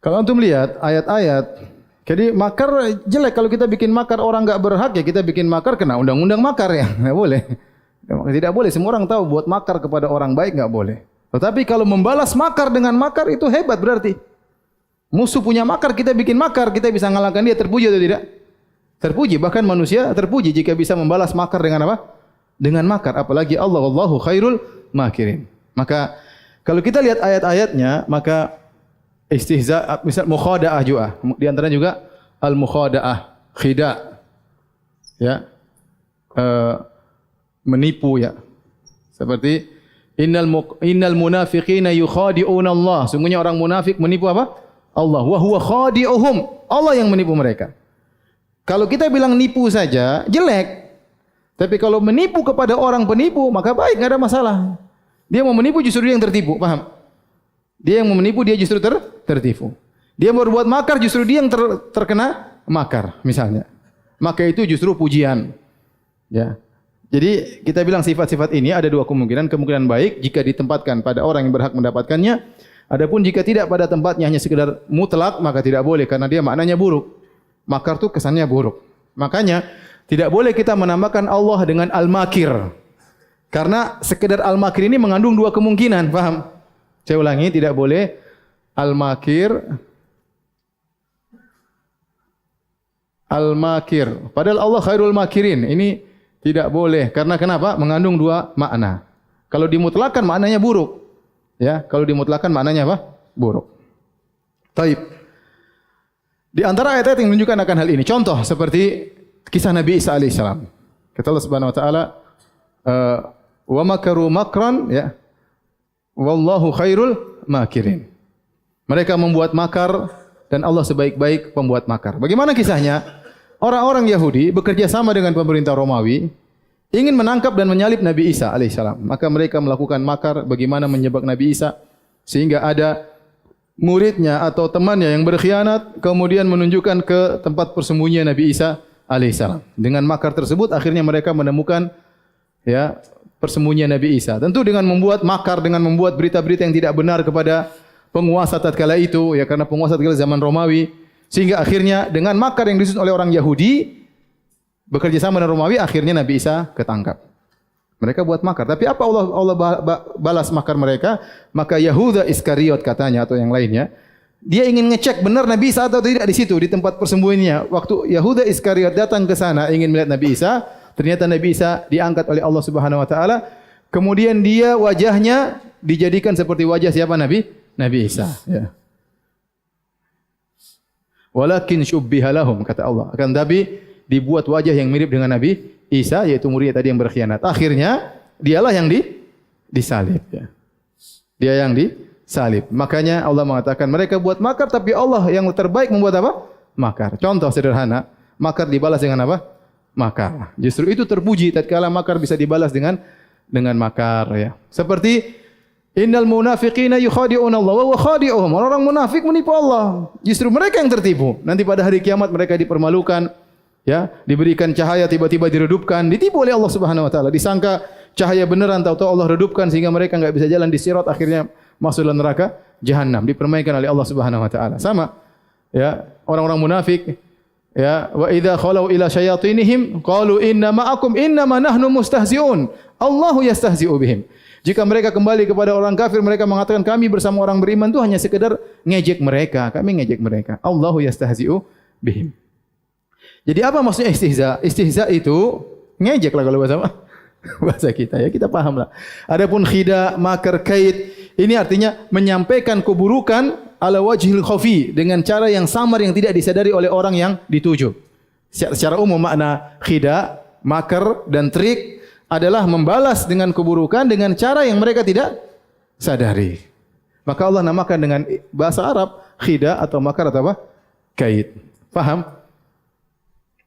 Kalau antum lihat ayat-ayat, jadi makar jelek. Kalau kita bikin makar orang enggak berhak, ya kita bikin makar kena undang-undang makar ya, enggak boleh. Tidak boleh. Semua orang tahu buat makar kepada orang baik enggak boleh. Tetapi kalau membalas makar dengan makar itu hebat berarti. Musuh punya makar, kita bikin makar, kita bisa mengalahkan dia, terpuji atau tidak? Terpuji. Bahkan manusia terpuji jika bisa membalas makar dengan apa? Dengan makar. Apalagi Allah, wallahu khairul makirin. Maka kalau kita lihat ayat-ayatnya, maka istihza, misal mukhada'ah juga. Di antaranya juga al-mukhada'ah, khida. Ya. Menipu ya. Seperti innal munafiqina yukhadi'una Allah. Sungguhnya orang munafik menipu apa? Allah. Wa huwa khadi'uhum. Allah yang menipu mereka. Kalau kita bilang nipu saja jelek. Tapi kalau menipu kepada orang penipu maka baik, enggak ada masalah. Dia mau menipu justru dia yang tertipu, paham? Dia yang menipu, dia justru tertipu. Dia berbuat makar, justru dia yang terkena makar, misalnya. Maka itu justru pujian. Ya. Jadi kita bilang sifat-sifat ini ada dua kemungkinan. Kemungkinan baik jika ditempatkan pada orang yang berhak mendapatkannya. Adapun jika tidak pada tempatnya, hanya sekedar mutlak, maka tidak boleh karena dia maknanya buruk. Makar itu kesannya buruk. Makanya tidak boleh kita menambahkan Allah dengan al-makir. Karena sekedar al-makir ini mengandung dua kemungkinan, paham? Saya ulangi, tidak boleh al-makir. Padahal Allah khairul makirin. Ini tidak boleh. Karena kenapa? Mengandung dua makna. Kalau dimutlakan maknanya buruk. Ya, kalau dimutlakan maknanya apa? Buruk. Taib. Di antara ayat-ayat yang menunjukkan akan hal ini. Contoh seperti kisah Nabi Isa alaihissalam. Kata Allah Subhanahu wa taala, wa makaru makran ya. Wallahu khairul makirin. Mereka membuat makar dan Allah sebaik-baik pembuat makar. Bagaimana kisahnya? Orang-orang Yahudi bekerja sama dengan pemerintah Romawi ingin menangkap dan menyalib Nabi Isa alaihissalam. Maka mereka melakukan makar bagaimana menyebab Nabi Isa sehingga ada muridnya atau temannya yang berkhianat kemudian menunjukkan ke tempat persembunyian Nabi Isa alaihissalam. Dengan makar tersebut akhirnya mereka menemukan ya persembunyian Nabi Isa. Tentu dengan membuat makar, dengan membuat berita-berita yang tidak benar kepada penguasa tatkala itu, ya karena penguasa tatkala zaman Romawi, sehingga akhirnya dengan makar yang disusun oleh orang Yahudi bekerja sama dengan Romawi, akhirnya Nabi Isa ketangkap. Mereka buat makar. Tapi apa Allah balas makar mereka? Maka Yahuda Iskariot katanya atau yang lainnya, dia ingin ngecek benar Nabi Isa atau tidak di situ di tempat persembunyiannya. Waktu Yahuda Iskariot datang ke sana ingin melihat Nabi Isa, ternyata Nabi Isa diangkat oleh Allah Subhanahu wa taala. Kemudian dia wajahnya dijadikan seperti wajah siapa Nabi Isa, ya. Walakin syubbiha lahum, kata Allah. Akan tapi dibuat wajah yang mirip dengan Nabi Isa, yaitu murid tadi yang berkhianat. Akhirnya dialah yang disalib, ya. Dia yang disalib. Makanya Allah mengatakan mereka buat makar, tapi Allah yang terbaik membuat apa? Makar. Contoh sederhana, makar dibalas dengan apa? Makar. Justru itu terpuji tatkala makar bisa dibalas dengan makar, ya. Seperti innal munafiqina yukhadi'una Allah wa huwa khadi'uhum. Orang munafik menipu Allah. Justru mereka yang tertipu. Nanti pada hari kiamat mereka dipermalukan, ya, diberikan cahaya tiba-tiba diredupkan, ditipu oleh Allah Subhanahu wa taala. Disangka cahaya beneran, tahu-tahu Allah redupkan sehingga mereka enggak bisa jalan di sirat, akhirnya masuk dalam neraka jahanam, dipermainkan oleh Allah Subhanahu wa taala. Sama, ya, orang-orang munafik, ya, wa idza khalau ila syayatinihim qalu inna ma'akum innama nahnu mustahzi'un. Allahu yastahzi'u bihim. Jika mereka kembali kepada orang kafir, mereka mengatakan kami bersama orang beriman itu hanya sekedar ngejek mereka, kami ngejek mereka. Allahu yastahzi'u bihim. Jadi apa maksudnya istihza? Istihza itu ngejek lah kalau bahasa kita, ya, kita paham lah. Adapun khida, makar, kaid, ini artinya menyampaikan keburukan ala wajhil khafi, dengan cara yang samar yang tidak disadari oleh orang yang dituju. Secara umum makna khida, makar dan trik adalah membalas dengan keburukan dengan cara yang mereka tidak sadari. Maka Allah namakan dengan bahasa Arab khida atau makar atau apa? Kaid. Faham?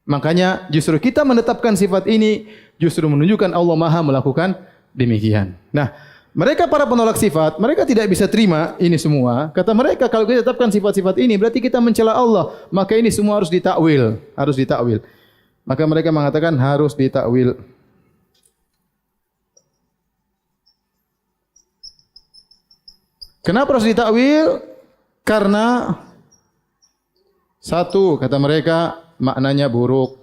Makanya justru kita menetapkan sifat ini justru menunjukkan Allah Maha melakukan demikian. Nah, mereka para penolak sifat, mereka tidak bisa terima ini semua. Kata mereka, kalau kita tetapkan sifat-sifat ini berarti kita mencela Allah. Maka ini semua harus ditakwil, harus ditakwil. Maka mereka mengatakan harus ditakwil. Kenapa harus ditakwil? Karena satu, kata mereka, maknanya buruk.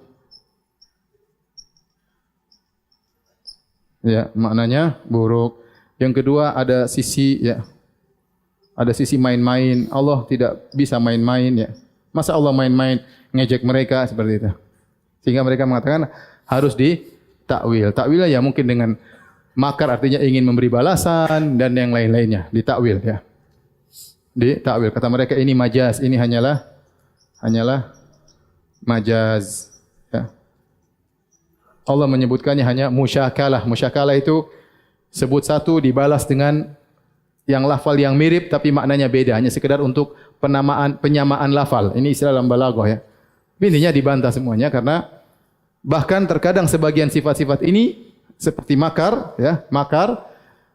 Ya, maknanya buruk. Yang kedua ada sisi, ya, ada sisi main-main. Allah tidak bisa main-main, ya. Masa Allah main-main ngejek mereka seperti itu. Sehingga mereka mengatakan harus ditakwil. Takwilnya ya mungkin dengan makar, artinya ingin memberi balasan dan yang lain-lainnya. Ditakwil, ya. Ditakwil. Kata mereka ini majaz, ini hanyalah majaz, ya. Allah menyebutkannya hanya musyakalah. Musyakalah itu sebut satu dibalas dengan yang lafal yang mirip tapi maknanya beda, hanya sekedar untuk penyamaan lafal. Ini istilah dalam balaghah, ya. Intinya dibantah semuanya karena bahkan terkadang sebagian sifat-sifat ini seperti makar, ya, makar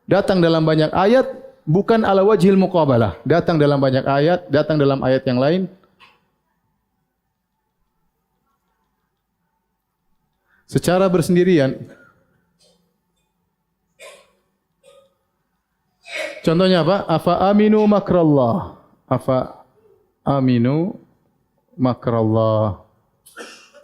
datang dalam banyak ayat bukan ala wajhil muqabalah, datang dalam banyak ayat, datang dalam ayat yang lain secara bersendirian. Contohnya apa? Afa aminu makrallah. Afa aminu makrallah.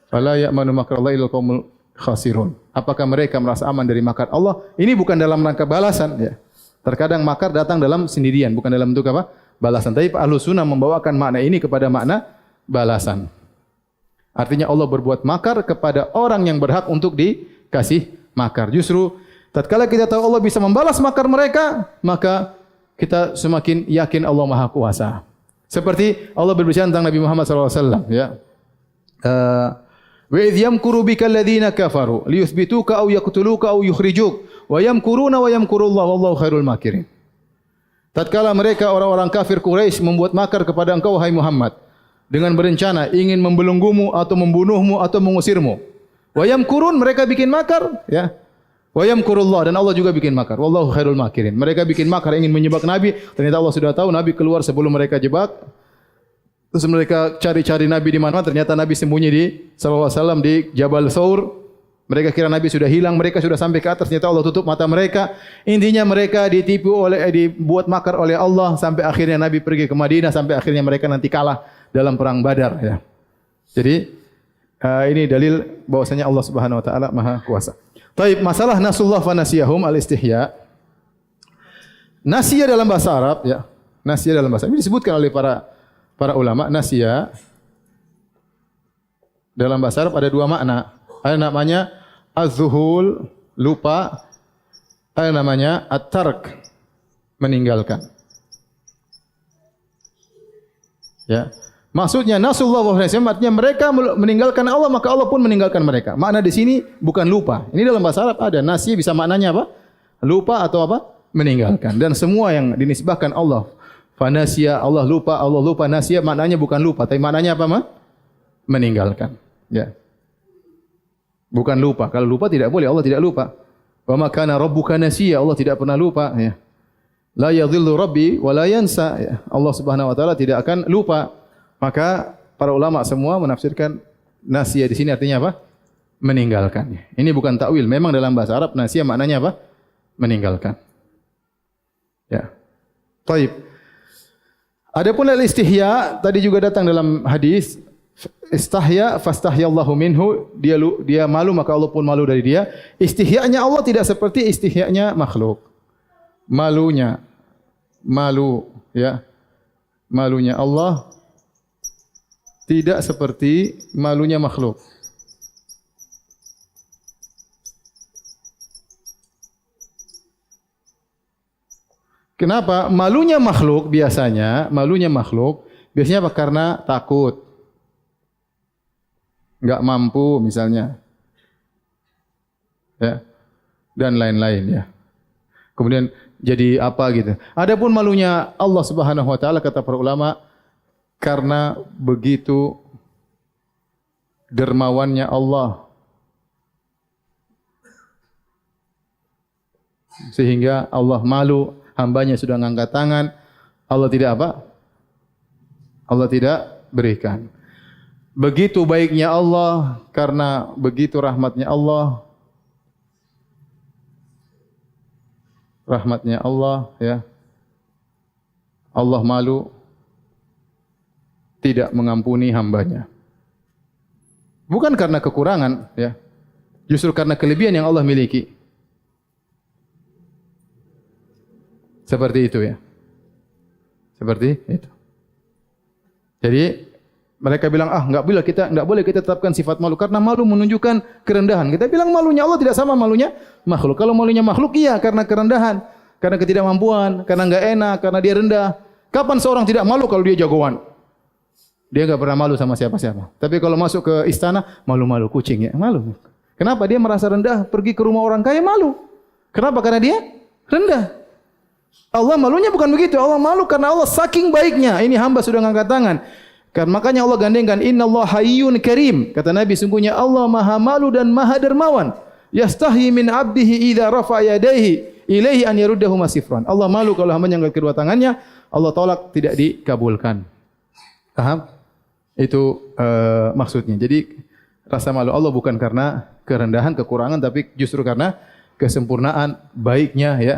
Fala ya'manu makrallah illa qaumul khasirun. Apakah mereka merasa aman dari makar Allah? Ini bukan dalam rangka balasan, ya. Terkadang makar datang dalam sendirian, bukan dalam bentuk apa? Balasan. Tapi Ahlus Sunnah membawakan makna ini kepada makna balasan. Artinya Allah berbuat makar kepada orang yang berhak untuk dikasih makar. Justru tatkala kita tahu Allah bisa membalas makar mereka, maka kita semakin yakin Allah Maha Kuasa. Seperti Allah berbicara tentang Nabi Muhammad SAW, ya. Wa idh yamkuru bikal ladzina kafaru liyuthbituka aw yaqtuluka aw yukhrijuk wa yamkuruna wa yamkurullahu wallahu khairul makirin. Tatkala mereka orang-orang kafir Quraisy membuat makar kepada engkau wahai Muhammad dengan berencana ingin membelenggumu atau membunuhmu atau mengusirmu. Wa yamkurun, mereka bikin makar, ya. Wa yamkurullah, dan Allah juga bikin makar. Wallahu khairul makirin. Mereka bikin makar ingin menyebak Nabi, ternyata Allah sudah tahu Nabi keluar sebelum mereka jebak. Terus mereka cari-cari Nabi di mana, ternyata Nabi sembunyi di sallallahu alaihi wasallam di Jabal Thawr. Mereka kira Nabi sudah hilang, mereka sudah sampai ke atas, ternyata Allah tutup mata mereka. Intinya mereka ditipu dibuat makar oleh Allah sampai akhirnya Nabi pergi ke Madinah, sampai akhirnya mereka nanti kalah dalam perang Badar, ya. Jadi ini dalil bahwasanya Allah Subhanahu wa taala Maha Kuasa. Taib, masalah nasullah fa nasiyahum al-istihya. Nasiya dalam bahasa Arab ya. Nasiya dalam bahasa Arab. Ini disebutkan oleh para ulama, nasiya dalam bahasa Arab ada dua makna. Ada namanya az-zuhul, lupa. Ada namanya at-tark, meninggalkan. Ya. Maksudnya nasullah wa nasiyahum artinya mereka meninggalkan Allah maka Allah pun meninggalkan mereka. Makna di sini bukan lupa. Ini dalam bahasa Arab ada nasi bisa maknanya apa? Lupa atau apa? Meninggalkan. Dan semua yang dinisbahkan Allah fanasiya, Allah lupa nasiya maknanya bukan lupa, tapi maknanya apa meninggalkan. Ya. Bukan lupa. Kalau lupa tidak boleh, Allah tidak lupa. Wa ma kana rabbuka nasiya, Allah tidak pernah lupa ya. La yadhillu rabbi wa la yansa ya. Allah Subhanahu wa taala tidak akan lupa. Maka para ulama semua menafsirkan nasiya di sini artinya apa? Meninggalkan. Ini bukan takwil. Memang dalam bahasa Arab nasiya maknanya apa? Meninggalkan. Ya. Baik. Adapun al-istihya tadi juga datang dalam hadis istahya fastahyallahu minhu, dia malu maka Allah pun malu dari dia. Istihya'nya Allah tidak seperti istihya'nya makhluk. Malunya ya. Malunya Allah tidak seperti malunya makhluk. Kenapa? Malunya makhluk biasanya apa? Karena takut. Enggak mampu misalnya. Ya. Dan lain-lain ya. Kemudian jadi apa gitu. Adapun malunya Allah Subhanahu wa taala kata para ulama karena begitu dermawannya Allah sehingga Allah malu, hambanya sudah mengangkat tangan, Allah tidak apa? Allah tidak berikan. Begitu baiknya Allah, karena begitu rahmatnya Allah. Rahmatnya Allah ya. Allah malu tidak mengampuni hambanya. Bukan karena kekurangan ya. Justru karena kelebihan yang Allah miliki. Seperti itu ya. Seperti itu. Jadi mereka bilang enggak boleh kita tetapkan sifat malu karena malu menunjukkan kerendahan. Kita bilang malunya Allah tidak sama malunya makhluk. Kalau malunya makhluk iya karena kerendahan, karena ketidakmampuan, karena enggak enak, karena dia rendah. Kapan seorang tidak malu kalau dia jagoan? Dia enggak pernah malu sama siapa-siapa. Tapi kalau masuk ke istana malu-malu kucing ya, malu. Kenapa? Dia merasa rendah, pergi ke rumah orang kaya malu. Kenapa? Karena dia rendah. Allah malunya bukan begitu. Allah malu karena Allah saking baiknya. Ini hamba sudah ngangkat tangan. Kan makanya Allah gandengkan innallaha hayyun karim. Kata Nabi sungguhnya Allah Maha malu dan Maha dermawan. Yastahi min 'abdihi idza rafa'a yadayhi ilaihi an yaruddahu masifran. Allah malu kalau hamba angkat kedua tangannya, Allah tolak tidak dikabulkan. Paham? Itu maksudnya. Jadi rasa malu Allah bukan karena kerendahan, kekurangan, tapi justru karena kesempurnaan, baiknya ya.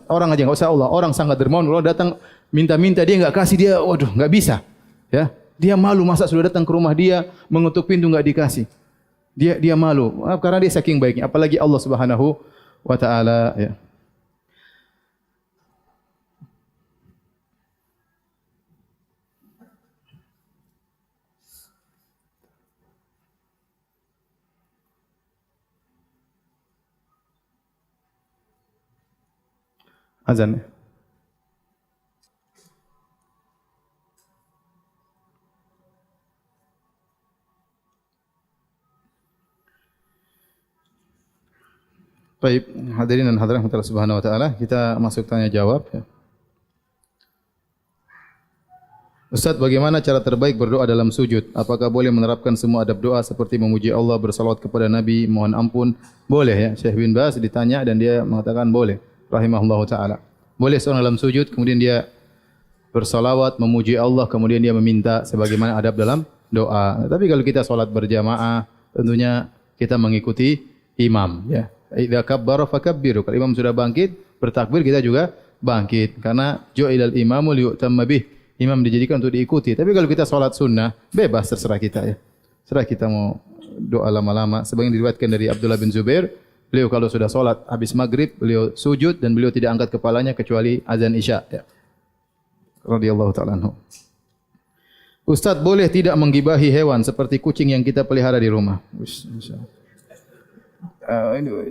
Orang aja enggak usah Allah, orang sangat dermawan, Allah datang minta-minta dia enggak kasih, dia waduh enggak bisa. Ya, dia malu masa sudah datang ke rumah dia, mengetuk pintu enggak dikasih. Dia malu karena dia saking baiknya, apalagi Allah Subhanahu wa taala ya. Azan. Baik, hadirin dan hadirat Allah Subhanahu wa taala, kita masuk tanya jawab ya. Ustaz, bagaimana cara terbaik berdoa dalam sujud? Apakah boleh menerapkan semua adab doa seperti memuji Allah, bersalawat kepada Nabi, mohon ampun? Boleh ya. Syekh bin Baz ditanya dan dia mengatakan boleh, rahimahullahu taala. Boleh seorang dalam sujud kemudian dia bersalawat, memuji Allah, kemudian dia meminta sebagaimana adab dalam doa. Tapi kalau kita salat berjamaah, tentunya kita mengikuti imam ya. Idza kabbara fakabbiru. Kalau imam sudah bangkit, bertakbir kita juga bangkit karena ju'ilal imamu liyutamma bih. Imam dijadikan untuk diikuti. Tapi kalau kita salat sunnah, bebas terserah kita ya. Terserah kita mau doa lama-lama. Sebagaimana diriwayatkan dari Abdullah bin Zubair, Beliau kalau sudah salat habis maghrib, beliau sujud dan beliau tidak angkat kepalanya kecuali azan Isya. Ya. Radhiyallahu ta'ala anhu. Ustaz, boleh tidak menggibahi hewan seperti kucing yang kita pelihara di rumah?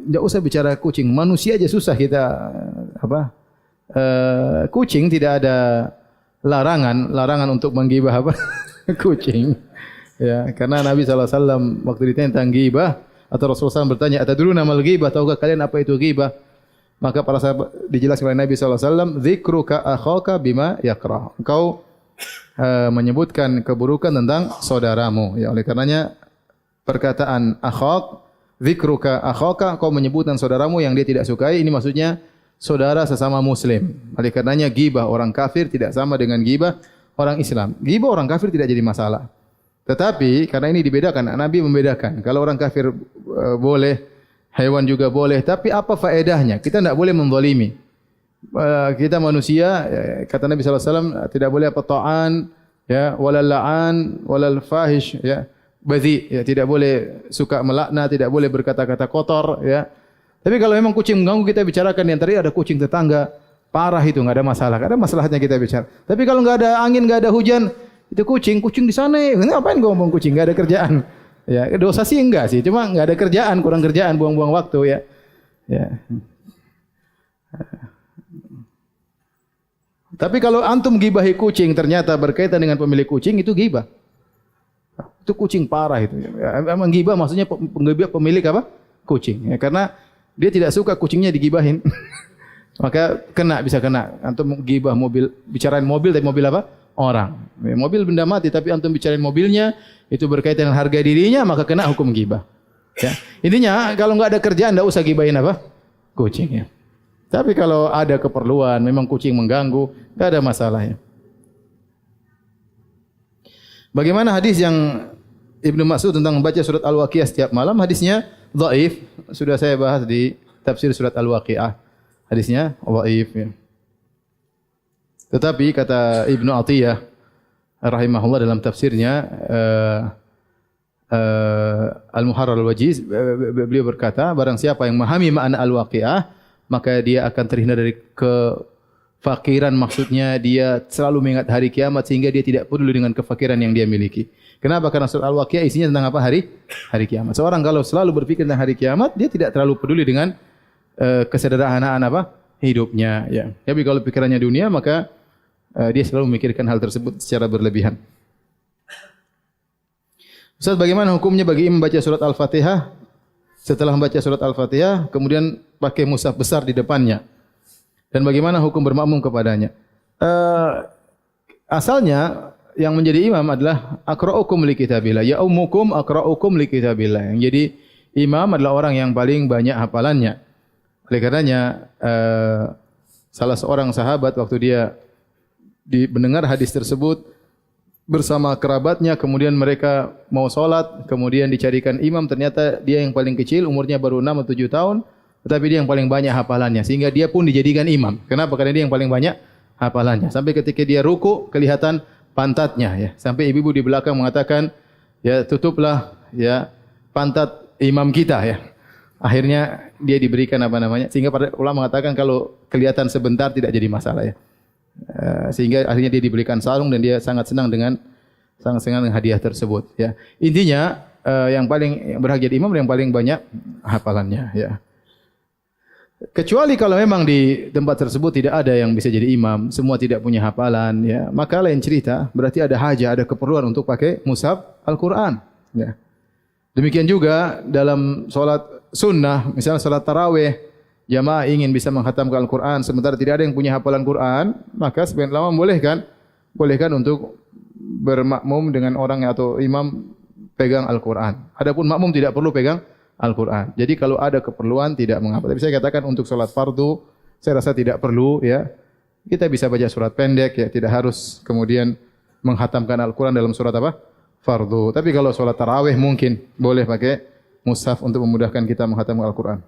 Tidak usah bicara kucing, manusia aja susah kita kucing tidak ada larangan untuk menggibah kucing. Ya, karena Nabi SAW waktu ditanya tentang gibah atau Rasulullah SAW bertanya, "Atadruna mal ghibah? Tahukah kalian apa itu ghibah?" Maka para sahabat dijelaskan oleh Nabi SAW, "Dzikruka akhaka bima yakrah." Engkau menyebutkan keburukan tentang saudaramu. Ya, oleh karenanya perkataan akhak, dzikruka akhaka, kau menyebutkan saudaramu yang dia tidak sukai, ini maksudnya saudara sesama muslim. Oleh karenanya ghibah orang kafir tidak sama dengan ghibah orang Islam. Ghibah orang kafir tidak jadi masalah. Tetapi karena ini dibedakan, Nabi membedakan. Kalau orang kafir boleh, hewan juga boleh, tapi apa faedahnya? Kita tidak boleh menzalimi. Kita manusia, kata Nabi SAW, tidak boleh apa ta'an, ya, walal la'an, walal fahish, ya, badhi, ya, tidak boleh suka melaknat, tidak boleh berkata-kata kotor, ya. Tapi kalau memang kucing mengganggu, kita bicarakan yang tadi ada kucing tetangga parah itu enggak ada masalah, enggak ada masalahnya kita bicara. Tapi kalau enggak ada angin, enggak ada hujan, itu kucing di sana, ngapain gua ngomong kucing? Enggak ada kerjaan. Ya, dosa sih enggak sih, cuma enggak ada kerjaan, kurang kerjaan, buang-buang waktu, ya. Ya. Tapi kalau antum gibahi kucing ternyata berkaitan dengan pemilik kucing, itu gibah. Itu kucing parah itu. Emang gibah maksudnya pemilik apa? Kucing. Ya, karena dia tidak suka kucingnya digibahin. Maka bisa kena. Antum gibah mobil, bicarain mobil, tapi mobil apa? Orang. Ya, mobil benda mati, tapi antum bicarain mobilnya, itu berkaitan dengan harga dirinya, maka kena hukum gibah. Ya. Intinya kalau enggak ada kerjaan, enggak usah gibahin apa? Kucing. Ya. Tapi kalau ada keperluan, memang kucing mengganggu, tidak ada masalahnya. Bagaimana hadis yang Ibnu Mas'ud tentang membaca surat Al-Waqiah setiap malam? Hadisnya dhaif. Sudah saya bahas di tafsir surat Al-Waqiah. Hadisnya dhaif. Ya. Tetapi kata Ibnu Athiyah rahimahullah dalam tafsirnya Al-Muharrar Al-Wajiz, beliau berkata, barang siapa yang memahami makna Al-Waqiah, maka dia akan terhindar dari kefakiran, maksudnya dia selalu mengingat hari kiamat sehingga dia tidak peduli dengan kefakiran yang dia miliki. Kenapa? Karena surat Al-Waqiah isinya tentang apa? Hari kiamat. Seorang kalau selalu berpikir tentang hari kiamat, dia tidak terlalu peduli dengan kesederhanaan apa? Hidupnya, ya. Tapi kalau pikirannya dunia, maka dia selalu memikirkan hal tersebut secara berlebihan. Ustaz, bagaimana hukumnya bagi imam membaca surat Al-Fatihah? Setelah membaca surat Al-Fatihah, kemudian pakai mushaf besar di depannya. Dan bagaimana hukum bermakmum kepadanya? Asalnya yang menjadi imam adalah aqra'ukum li kitabillah, ya ummukum aqra'ukum li kitabillah. Yang jadi imam adalah orang yang paling banyak hafalannya. Oleh karenanya salah seorang sahabat waktu dia mendengar hadis tersebut bersama kerabatnya, kemudian mereka mau sholat, kemudian dicarikan imam, ternyata dia yang paling kecil, umurnya baru 6 atau 7 tahun, tetapi dia yang paling banyak hafalannya, sehingga dia pun dijadikan imam. Kenapa? Karena dia yang paling banyak hafalannya. Sampai ketika dia ruku, kelihatan pantatnya, ya. Sampai ibu-ibu di belakang mengatakan, ya tutuplah ya pantat imam kita, ya. Akhirnya dia diberikan sehingga para ulama mengatakan kalau kelihatan sebentar tidak jadi masalah, ya. Sehingga akhirnya dia diberikan sarung dan dia sangat senang dengan hadiah tersebut, ya. Intinya yang paling berhak jadi imam yang paling banyak hafalannya, ya. Kecuali kalau memang di tempat tersebut tidak ada yang bisa jadi imam, semua tidak punya hafalan, ya, maka lain cerita, berarti ada hajat, ada keperluan untuk pakai mushaf Al-Qur'an, ya. Demikian juga dalam salat sunnah, misalnya salat tarawih, jamaah ingin bisa menghatamkan Al-Quran, sementara tidak ada yang punya hafalan Quran, maka sebagian ulama bolehkan untuk bermakmum dengan orang atau imam pegang Al-Quran. Adapun makmum tidak perlu pegang Al-Quran. Jadi kalau ada keperluan tidak mengapa. Tapi saya katakan untuk solat fardu, saya rasa tidak perlu, ya. Kita bisa baca surat pendek, ya, tidak harus kemudian menghatamkan Al-Quran dalam surat apa? Fardu. Tapi kalau solat tarawih mungkin boleh pakai mushaf untuk memudahkan kita menghatamkan Al-Quran.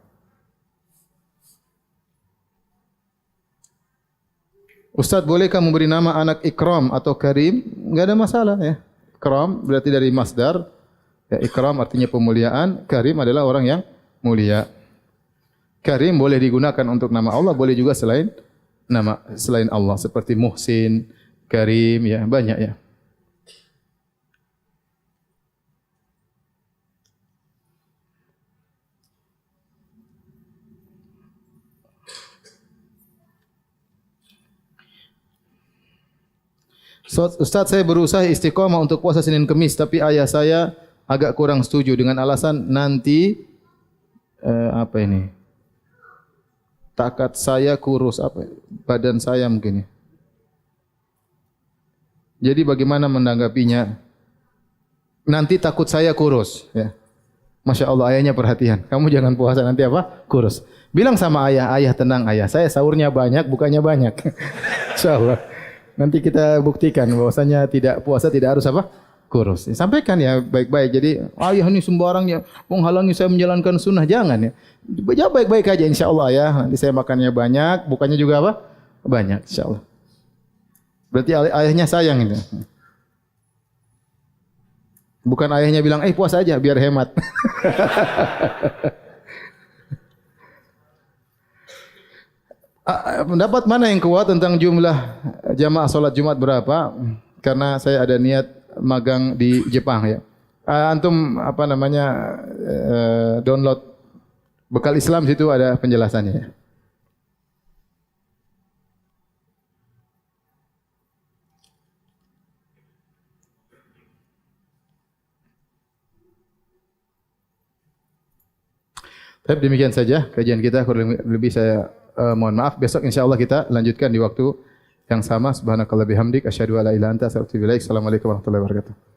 Ustaz, bolehkah memberi nama anak Ikram atau Karim? Enggak ada masalah, ya. Ikram berarti dari masdar. Ya, Ikram artinya pemuliaan, Karim adalah orang yang mulia. Karim boleh digunakan untuk nama Allah, boleh juga selain Allah seperti Muhsin, Karim ya, banyak ya. Ustaz, saya berusaha istiqamah untuk puasa Senin Kemis, tapi ayah saya agak kurang setuju dengan alasan nanti apa ini? Takat saya kurus, apa? Badan saya mungkin. Jadi bagaimana menanggapinya? Nanti takut saya kurus, ya. Masya Allah, ayahnya perhatian. Kamu jangan puasa nanti apa? Kurus. Bilang sama ayah, ayah tenang ayah. Saya sahurnya banyak, bukannya banyak. Insya Allah. Nanti kita buktikan bahwasanya tidak puasa tidak harus apa? Kurus. Sampaikan ya baik-baik. Jadi ayah ini sembarang ya menghalangi saya menjalankan sunnah. Jangan ya. Jawab baik-baik aja insya Allah ya. Nanti saya makannya banyak, bukannya juga apa? Banyak insya Allah. Berarti ayahnya sayang ini. Bukan ayahnya bilang, puasa aja biar hemat. Pendapat mana yang kuat tentang jumlah jamaah salat Jumat berapa? Karena saya ada niat magang di Jepang ya. Antum apa namanya download Bekal Islam situ ada penjelasannya ya. Tapi demikian saja kajian kita, kurang lebih saya mohon maaf. Besok insyaallah kita lanjutkan di waktu yang sama. Subhanakallah bihamdik asyhadu alla ilaha illa anta astaghfiruka wa atubu ilaik. Assalamualaikum warahmatullahi wabarakatuh.